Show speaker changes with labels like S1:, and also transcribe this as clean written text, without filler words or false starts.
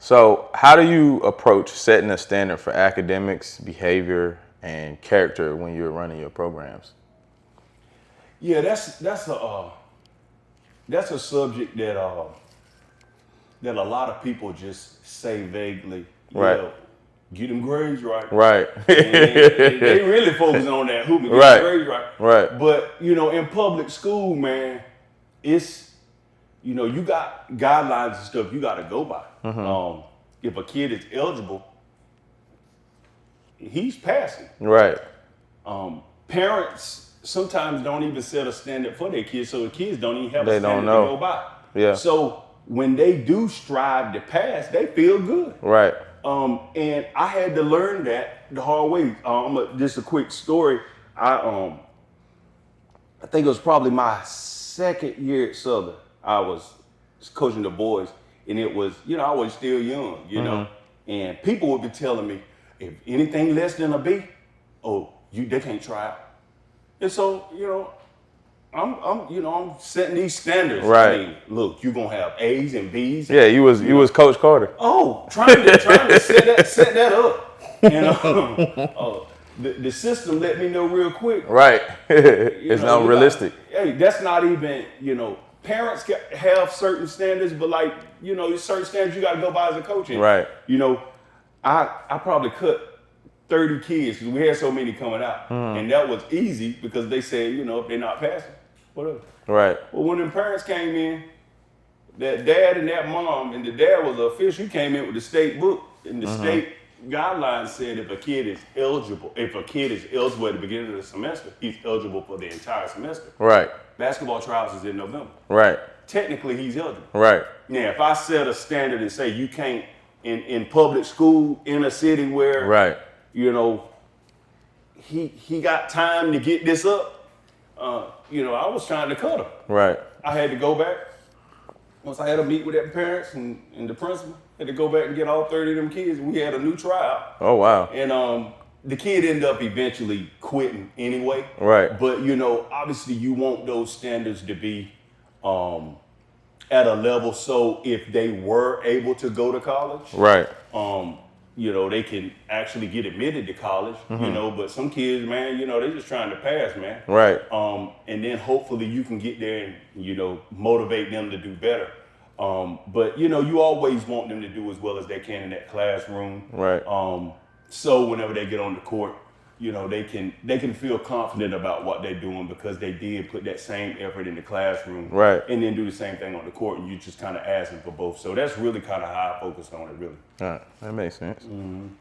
S1: So how do you approach setting a standard for academics, behavior, and character when you're running your programs?
S2: Yeah, that's a subject that a lot of people just say vaguely.
S1: Right.
S2: Get them grades right.
S1: Right.
S2: And they really focus on that hoop and get
S1: Right.
S2: them grades right.
S1: Right.
S2: But in public school, man, it's you got guidelines and stuff you got to go by. If a kid is eligible, he's passing.
S1: Right.
S2: Parents sometimes don't even set a standard for their kids, so the kids don't even have
S1: They
S2: a
S1: don't
S2: standard
S1: know.
S2: to go by.
S1: Yeah.
S2: So when they do strive to pass, they feel good.
S1: Right.
S2: And I had to learn that the hard way. Just a quick story. I think it was probably my second year at Southern. I was coaching the boys, and it was, I was still young, and people would be telling me, if anything less than a B, they can't try out. And so, I'm setting these standards.
S1: Right.
S2: I mean, look, you're gonna have A's and B's.
S1: Yeah, you was Coach Carter.
S2: Oh, trying to set that up. The system let me know real quick.
S1: Right. It's not realistic.
S2: Hey, that's not even, parents have certain standards, but there's certain standards you got to go by as a coach. And,
S1: Right.
S2: I probably cut 30 kids because we had so many coming out. And that was easy because they said, if they're not passing, whatever.
S1: Right.
S2: Well, when them parents came in, that dad and that mom, and the dad was an official, he came in with the state book, and the state guidelines said if a kid is eligible at the beginning of the semester, he's eligible for the entire semester.
S1: Right.
S2: Basketball trials is in November.
S1: Right.
S2: Technically, he's eligible.
S1: Right.
S2: Now, if I set a standard and say you can't in public school in a city where
S1: Right.
S2: he got time to get this up, I was trying to cut him.
S1: Right.
S2: I had to go back. Once I had to meet with the parents and the principal, had to go back and get all 30 of them kids, and we had a new tryout.
S1: Oh wow.
S2: And the kid ended up eventually quitting anyway.
S1: Right.
S2: But obviously you want those standards to be at a level so if they were able to go to college,
S1: Right.
S2: they can actually get admitted to college, but some kids, man, they're just trying to pass, man.
S1: Right.
S2: And then hopefully you can get there and, motivate them to do better. But you always want them to do as well as they can in that classroom.
S1: Right.
S2: So whenever they get on the court, they can feel confident about what they're doing because they did put that same effort in the classroom.
S1: Right.
S2: And then do the same thing on the court, and you just kind of asking for both. So that's really kind of how I focus on it, really.
S1: All right. That makes sense.